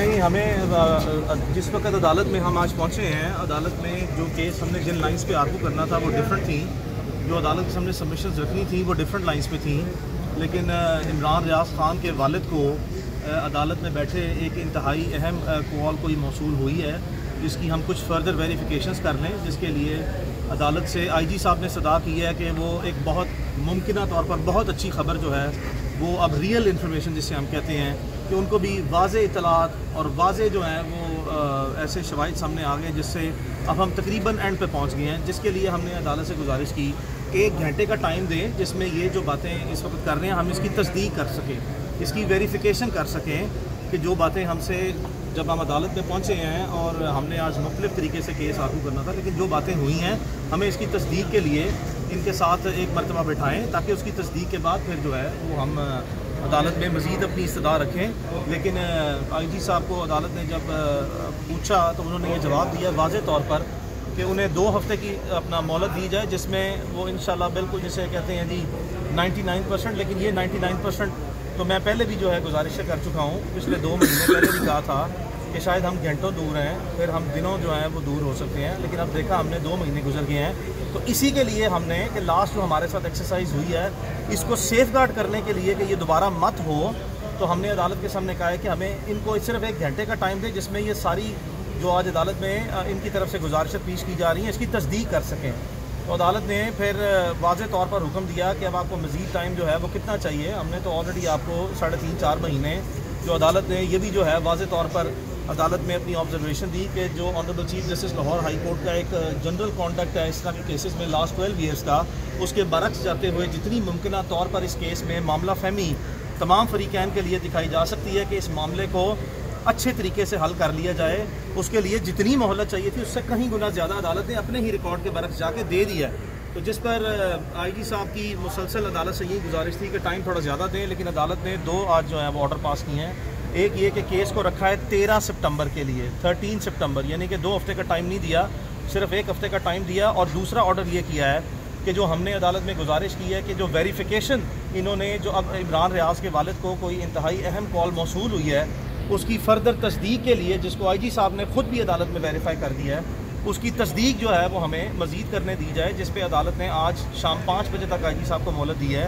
نہیں ہمیں جس وقت عدالت میں ہم آج پہنچے ہیں، عدالت میں جو کیس ہم نے جن لائنز پہ آرگو کرنا تھا وہ ڈیفرنٹ تھیں، جو عدالت کے سامنے سبمیشنز رکھنی تھیں وہ ڈیفرنٹ لائنز پہ تھیں، لیکن عمران ریاض خان کے والد کو عدالت میں بیٹھے ایک انتہائی اہم کال کوئی موصول ہوئی ہے جس کی ہم کچھ فردر ویریفیکیشنز کر لیں، جس کے لیے عدالت سے آئی جی صاحب نے صدا کی ہے کہ وہ ایک بہت ممکنہ طور پر بہت اچھی خبر جو ہے وہ اب ریئل انفارمیشن جسے ہم کہتے ہیں کہ ان کو بھی واضح اطلاعات اور واضح جو ہیں وہ ایسے شواہد سامنے آ گئے جس سے اب ہم تقریباً اینڈ پہ پہنچ گئے ہیں، جس کے لیے ہم نے عدالت سے گزارش کی 1 گھنٹے کا ٹائم دیں جس میں یہ جو باتیں اس وقت کر رہے ہیں ہم اس کی تصدیق کر سکیں، اس کی ویریفیکیشن کر سکیں کہ جو باتیں ہم سے جب ہم عدالت میں پہنچے ہیں اور ہم نے آج مختلف طریقے سے کیس آرگو کرنا تھا، لیکن جو باتیں ہوئی ہیں ہمیں اس کی تصدیق کے لیے ان کے ساتھ ایک مرتبہ بٹھائیں تاکہ اس کی تصدیق کے بعد پھر جو ہے وہ ہم عدالت میں مزید اپنی استدعا رکھیں۔ لیکن آئی جی صاحب کو عدالت نے جب پوچھا تو انہوں نے یہ جواب دیا واضح طور پر کہ انہیں 2 ہفتے کی اپنا مہلت دی جائے، جس میں وہ انشاءاللہ بالکل جسے کہتے ہیں جی 99%، لیکن یہ 99% تو میں پہلے بھی جو ہے گزارشیں کر چکا ہوں، پچھلے 2 مہینے پہلے بھی کہا تھا کہ شاید ہم گھنٹوں دور ہیں، پھر ہم دنوں جو ہیں وہ دور ہو سکتے ہیں، لیکن اب دیکھا ہم نے 2 مہینے گزر گئے ہیں، تو اسی کے لیے ہم نے کہ لاسٹ جو ہمارے ساتھ ایکسرسائز ہوئی ہے اس کو سیف گارڈ کرنے کے لیے کہ یہ دوبارہ مت ہو، تو ہم نے عدالت کے سامنے کہا ہے کہ ہمیں ان کو صرف 1 گھنٹے کا ٹائم دے جس میں یہ ساری جو آج عدالت میں ان کی طرف سے گزارشیں پیش کی جا رہی ہیں اس کی تصدیق کر سکیں۔ تو عدالت نے پھر واضح طور پر حکم دیا کہ اب آپ کو مزید ٹائم جو ہے وہ کتنا چاہیے۔ ہم نے تو آلریڈی آپ کو 3.5-4 مہینے جو عدالت نے یہ بھی جو ہے واضح طور پر عدالت میں اپنی آبزرویشن دی کہ جو honourable chief justice Lahore high court کا ایک جنرل کانڈکٹ ہے اس طرح کے کیسز میں لاسٹ 12 ایئرس کا، اس کے برعکس جاتے ہوئے جتنی ممکنہ طور پر اس کیس میں معاملہ فہمی تمام فریقین کے لیے دکھائی جا سکتی ہے کہ اس معاملے کو اچھے طریقے سے حل کر لیا جائے، اس کے لیے جتنی مہلت چاہیے تھی اس سے کہیں گنا زیادہ عدالت نے اپنے ہی ریکارڈ کے برعکس جا کے دے دیا ہے۔ تو جس پر آئی جی صاحب کی مسلسل عدالت سے یہ گزارش تھی کہ ٹائم تھوڑا زیادہ دیں، لیکن عدالت نے 2 آج جو ہے وہ آرڈر پاس کیے ہیں۔ ایک یہ کہ کیس کو رکھا ہے 13 سپٹمبر کے لیے، 13 سپٹمبر، یعنی کہ 2 ہفتے کا ٹائم نہیں دیا، صرف 1 ہفتے کا ٹائم دیا، اور دوسرا آرڈر یہ کیا ہے کہ جو ہم نے عدالت میں گزارش کی ہے کہ جو ویریفیکیشن انہوں نے جو اب عمران ریاض کے والد کو کوئی انتہائی اہم کال موصول ہوئی ہے اس کی فردر تصدیق کے لیے، جس کو آئی جی صاحب نے خود بھی عدالت میں ویریفائی کر دیا ہے، اس کی تصدیق جو ہے وہ ہمیں مزید کرنے دی جائے، جس پہ عدالت نے آج شام 5 بجے تک آئی جی صاحب کو مہلت دی ہے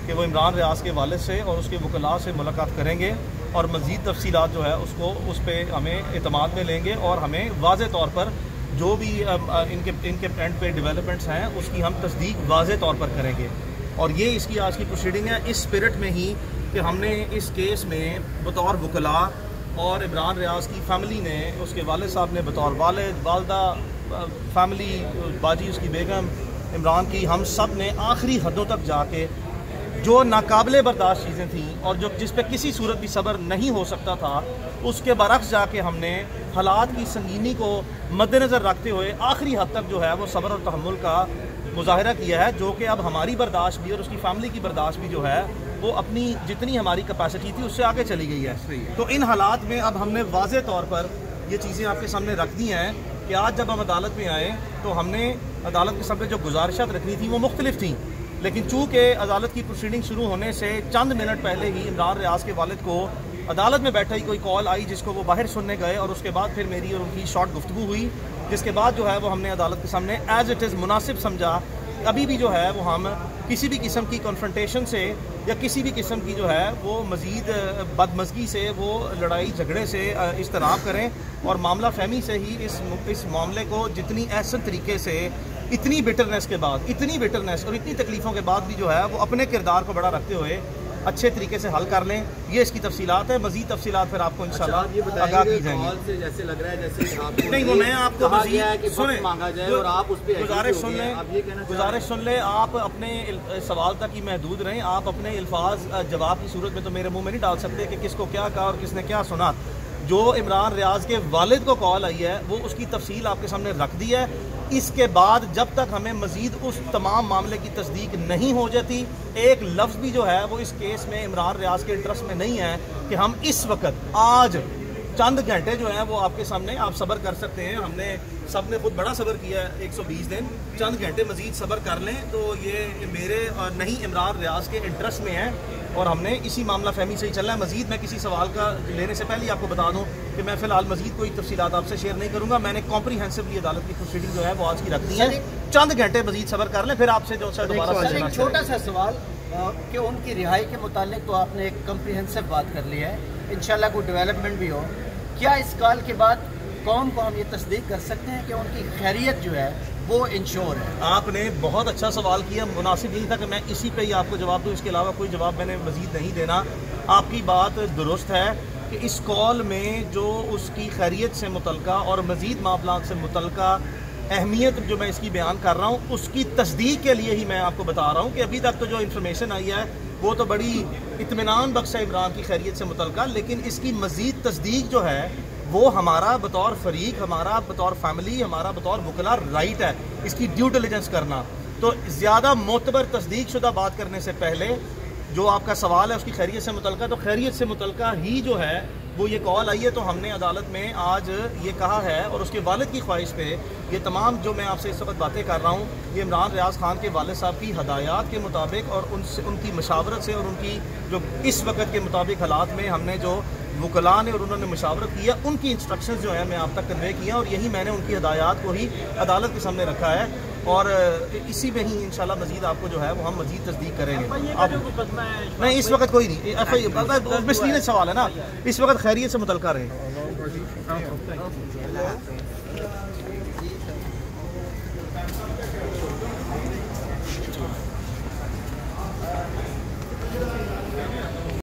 کہ وہ عمران ریاض کے والد سے اور اس کے وکلاء سے ملاقات کریں گے اور مزید تفصیلات جو ہے اس پہ ہمیں اعتماد میں لیں گے، اور ہمیں واضح طور پر جو بھی ان کے اینڈ پہ ڈیولپمنٹس ہیں اس کی ہم تصدیق واضح طور پر کریں گے۔ اور یہ اس کی آج کی پروسیڈنگ ہے اس اسپرٹ میں ہی کہ ہم نے اس کیس میں بطور وکلاء اور عمران ریاض کی فیملی نے، اس کے والد صاحب نے بطور والد، والدہ، فیملی، باجی اس کی بیگم، عمران کی، ہم سب نے آخری حدوں تک جا کے جو ناقابل برداشت چیزیں تھیں اور جس پہ کسی صورت بھی صبر نہیں ہو سکتا تھا اس کے برعکس جا کے ہم نے حالات کی سنگینی کو مد نظر رکھتے ہوئے آخری حد تک جو ہے وہ صبر اور تحمل کا مظاہرہ کیا ہے، جو کہ اب ہماری برداشت بھی اور اس کی فیملی کی برداشت بھی جو ہے وہ اپنی جتنی ہماری کیپیسٹی تھی اس سے آگے چلی گئی ہے۔ تو ان حالات میں اب ہم نے واضح طور پر یہ چیزیں آپ کے سامنے رکھ دی ہیں کہ آج جب ہم عدالت میں آئے تو ہم نے عدالت کے سامنے جو گزارشات رکھنی تھیں وہ مختلف تھیں، لیکن چونکہ عدالت کی پروسیڈنگ شروع ہونے سے چند منٹ پہلے ہی عمران ریاض کے والد کو عدالت میں بیٹھا ہی کوئی کال آئی جس کو وہ باہر سننے گئے، اور اس کے بعد پھر میری اور ان کی شارٹ گفتگو ہوئی، جس کے بعد جو ہے وہ ہم نے عدالت کے سامنے ایز اٹ از مناسب سمجھا ابھی بھی جو ہے وہ ہم کسی بھی قسم کی کنفرنٹیشن سے یا کسی بھی قسم کی جو ہے وہ مزید بدمزگی سے، وہ لڑائی جھگڑے سے اجتناب کریں، اور معاملہ فہمی سے ہی اس معاملے کو جتنی احسن طریقے سے اتنی بٹرنس کے بعد، اتنی بٹرنس اور اتنی تکلیفوں کے بعد بھی جو ہے وہ اپنے کردار کو بڑا رکھتے ہوئے اچھے طریقے سے حل کر لیں۔ یہ اس کی تفصیلات ہے، مزید تفصیلات پھر آپ کو انشاءاللہ آگاہ کی جائیں گی۔ جیسے لگ رہا ہے جیسے آپ کو نہیں، وہ میں آپ کو مزید سنیں مانگا جائے اور آپ اس پہ گزارش سن لیں، آپ اپنے سوال تک ہی محدود رہیں، آپ اپنے الفاظ جواب کی صورت میں تو میرے منہ میں نہیں ڈال سکتے کہ کس کو کیا کہا اور کس نے کیا سنا۔ جو عمران ریاض کے والد کو کال آئی ہے وہ اس کی تفصیل آپ کے سامنے رکھ دی ہے۔ اس کے بعد جب تک ہمیں مزید اس تمام معاملے کی تصدیق نہیں ہو جاتی، ایک لفظ بھی جو ہے وہ اس کیس میں عمران ریاض کے انٹرسٹ میں نہیں ہے کہ ہم اس وقت آج چند گھنٹے جو ہیں وہ آپ کے سامنے آپ صبر کر سکتے ہیں. ہم نے سب نے خود بڑا صبر کیا ہے 120 دن. چند گھنٹے مزید صبر کر لیں تو یہ میرے اور نہیں عمران ریاض کے انٹرسٹ میں ہے اور ہم نے اسی معاملہ فہمی سے ہی چلنا ہے. مزید میں کسی سوال کا لینے سے پہلے آپ کو بتا دوں کہ میں فی الحال مزید کوئی تفصیلات آپ سے شیئر نہیں کروں گا. میں نے کمپریہنسولی عدالت کی پروسیڈنگ جو ہے وہ آج کی رکھ دی ہے. چند گھنٹے مزید صبر کر لیں پھر آپ سے جو ہے دوبارہ ایک چھوٹا سا سوال کہ ان کی رہائی کے متعلق تو آپ نے ایک کمپریہنسو بات کر لی ہے, انشاءاللہ کوئی ڈیولپمنٹ بھی ہو, کیا اس کال کے بعد قوم کو ہم یہ تصدیق کر سکتے ہیں کہ ان کی خیریت جو ہے وہ انشور ہے؟ آپ نے بہت اچھا سوال کیا. مناسب یہی تھا کہ میں اسی پہ ہی آپ کو جواب دوں, اس کے علاوہ کوئی جواب میں نے مزید نہیں دینا. آپ کی بات درست ہے کہ اس کال میں جو اس کی خیریت سے متعلقہ اور مزید معاملات سے متعلقہ اہمیت جو میں اس کی بیان کر رہا ہوں اس کی تصدیق کے لیے ہی میں آپ کو بتا رہا ہوں کہ ابھی تک تو جو انفارمیشن آئی ہے وہ تو بڑی اطمینان بخش ہے عمران کی خیریت سے متعلقہ, لیکن اس کی مزید تصدیق جو ہے وہ ہمارا بطور فریق, ہمارا بطور فیملی, ہمارا بطور وکلا رائٹ ہے اس کی ڈیو ڈیلیجنس کرنا. تو زیادہ معتبر تصدیق شدہ بات کرنے سے پہلے جو آپ کا سوال ہے اس کی خیریت سے متعلقہ, تو خیریت سے متعلقہ ہی جو ہے وہ یہ کال آئی ہے تو ہم نے عدالت میں آج یہ کہا ہے اور اس کے والد کی خواہش پہ یہ تمام جو میں آپ سے اس وقت باتیں کر رہا ہوں یہ عمران ریاض خان کے والد صاحب کی ہدایات کے مطابق اور ان کی مشاورت سے اور ان کی جو اس وقت کے مطابق حالات میں ہم نے جو وکلاء نے اور انہوں نے مشاورت کی ہے ان کی انسٹرکشنز جو ہیں میں آپ تک کنوے کی ہیں اور یہی میں نے ان کی ہدایات کو ہی عدالت کے سامنے رکھا ہے اور اسی میں ہی انشاءاللہ مزید آپ کو جو ہے وہ ہم مزید تصدیق کریں گے. نہیں اس وقت کوئی نہیں, مسئلہ سوال ہے نا, اس وقت خیریت سے متعلقہ رہے.